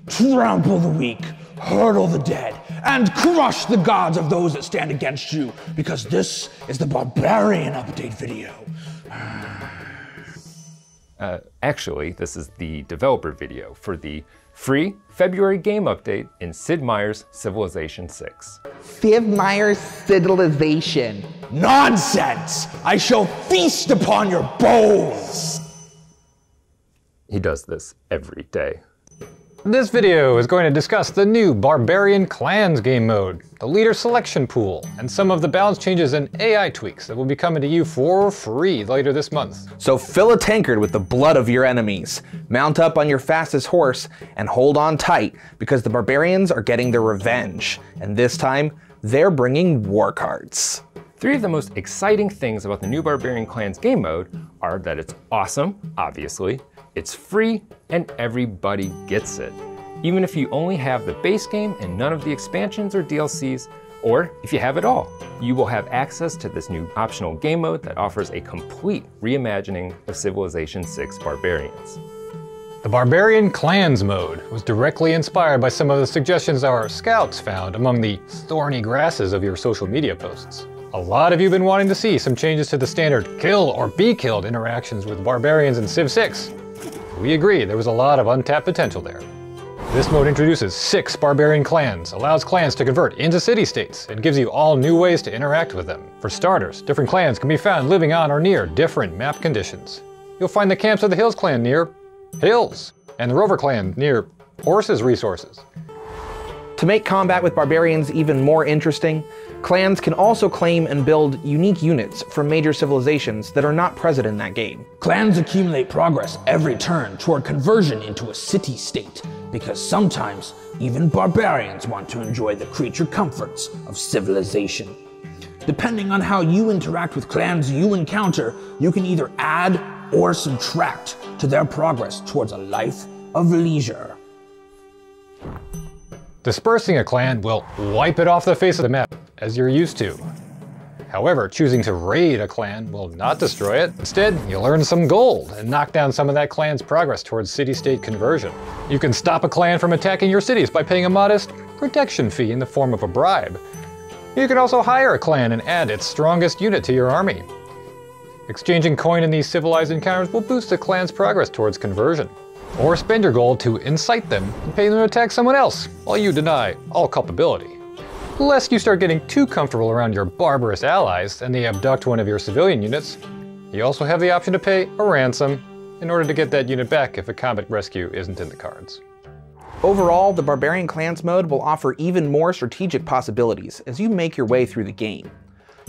Trample the weak, hurdle the dead, and crush the gods of those that stand against you, because this is the Barbarian update video. Actually, this is the developer video for the free February game update in Sid Meier's Civilization 6. Sid Meier's Civilization. Nonsense! I shall feast upon your bones! He does this every day. This video is going to discuss the new Barbarian Clans game mode, the leader selection pool, and some of the balance changes and AI tweaks that will be coming to you for free later this month. So fill a tankard with the blood of your enemies, mount up on your fastest horse, and hold on tight, because the barbarians are getting their revenge, and this time, they're bringing war cards. Three of the most exciting things about the new Barbarian Clans game mode are that it's awesome, obviously, it's free, and everybody gets it. Even if you only have the base game and none of the expansions or DLCs, or if you have it all, you will have access to this new optional game mode that offers a complete reimagining of Civilization 6 Barbarians. The Barbarian Clans mode was directly inspired by some of the suggestions our scouts found among the thorny grasses of your social media posts. A lot of you have been wanting to see some changes to the standard kill or be killed interactions with barbarians in Civ 6. We agree there was a lot of untapped potential there. This mode introduces 6 barbarian clans, allows clans to convert into city-states, and gives you all new ways to interact with them. For starters, different clans can be found living on or near different map conditions. You'll find the Camps of the Hills clan near hills, and the Rover clan near horses resources. To make combat with barbarians even more interesting, clans can also claim and build unique units from major civilizations that are not present in that game. Clans accumulate progress every turn toward conversion into a city-state, because sometimes even barbarians want to enjoy the creature comforts of civilization. Depending on how you interact with clans you encounter, you can either add or subtract to their progress towards a life of leisure. Dispersing a clan will wipe it off the face of the map, as you're used to. However, choosing to raid a clan will not destroy it. Instead, you'll earn some gold and knock down some of that clan's progress towards city-state conversion. You can stop a clan from attacking your cities by paying a modest protection fee in the form of a bribe. You can also hire a clan and add its strongest unit to your army. Exchanging coin in these civilized encounters will boost the clan's progress towards conversion. Or spend your gold to incite them and pay them to attack someone else, while you deny all culpability. Lest you start getting too comfortable around your barbarous allies and they abduct one of your civilian units, you also have the option to pay a ransom in order to get that unit back if a combat rescue isn't in the cards. Overall, the Barbarian Clans mode will offer even more strategic possibilities as you make your way through the game.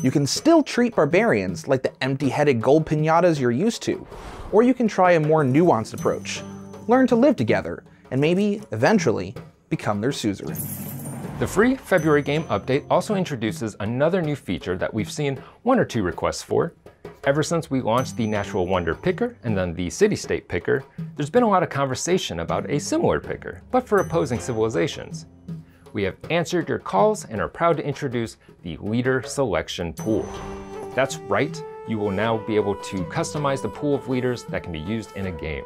You can still treat barbarians like the empty-headed gold piñatas you're used to, or you can try a more nuanced approach. Learn to live together, and maybe, eventually, become their suzerain. The free February game update also introduces another new feature that we've seen 1 or 2 requests for. Ever since we launched the Natural Wonder Picker and then the City-State Picker, there's been a lot of conversation about a similar picker, but for opposing civilizations. We have answered your calls and are proud to introduce the Leader Selection Pool. That's right, you will now be able to customize the pool of leaders that can be used in a game.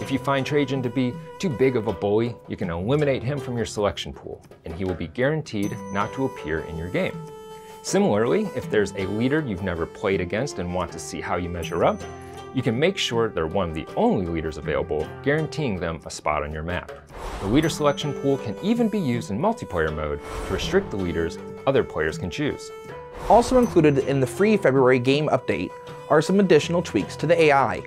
If you find Trajan to be too big of a bully, you can eliminate him from your selection pool, and he will be guaranteed not to appear in your game. Similarly, if there's a leader you've never played against and want to see how you measure up, you can make sure they're one of the only leaders available, guaranteeing them a spot on your map. The leader selection pool can even be used in multiplayer mode to restrict the leaders other players can choose. Also included in the free February game update are some additional tweaks to the AI.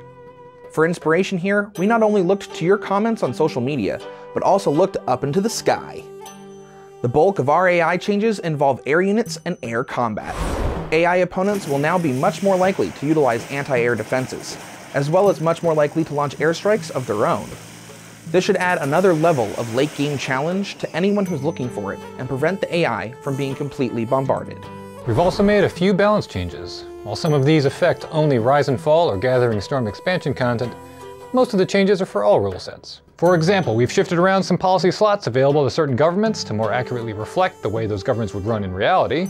For inspiration here, we not only looked to your comments on social media, but also looked up into the sky. The bulk of our AI changes involve air units and air combat. AI opponents will now be much more likely to utilize anti-air defenses, as well as much more likely to launch airstrikes of their own. This should add another level of late-game challenge to anyone who's looking for it, and prevent the AI from being completely bombarded. We've also made a few balance changes. While some of these affect only Rise and Fall or Gathering Storm expansion content, most of the changes are for all rule sets. For example, we've shifted around some policy slots available to certain governments to more accurately reflect the way those governments would run in reality,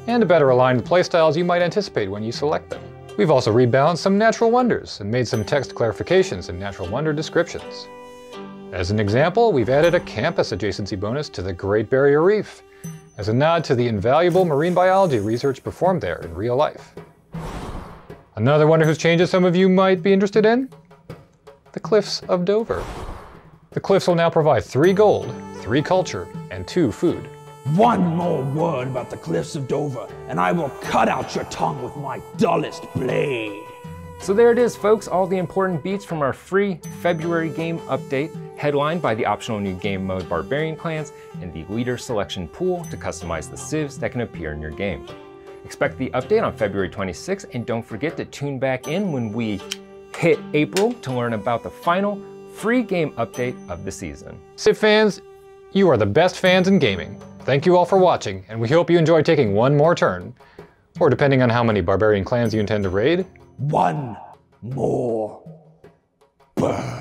and to better align with playstyles you might anticipate when you select them. We've also rebalanced some natural wonders and made some text clarifications and natural wonder descriptions. As an example, we've added a campus adjacency bonus to the Great Barrier Reef, as a nod to the invaluable marine biology research performed there in real life. Another one whose changes some of you might be interested in? The Cliffs of Dover. The cliffs will now provide 3 gold, 3 culture, and 2 food. One more word about the Cliffs of Dover, and I will cut out your tongue with my dullest blade. So there it is, folks, all the important beats from our free February game update, headlined by the optional new game mode Barbarian Clans and the leader selection pool to customize the civs that can appear in your game. Expect the update on February 26th, and don't forget to tune back in when we hit April to learn about the final free game update of the season. Civ fans, you are the best fans in gaming. Thank you all for watching, and we hope you enjoy taking one more turn. Or depending on how many Barbarian Clans you intend to raid, One more burn.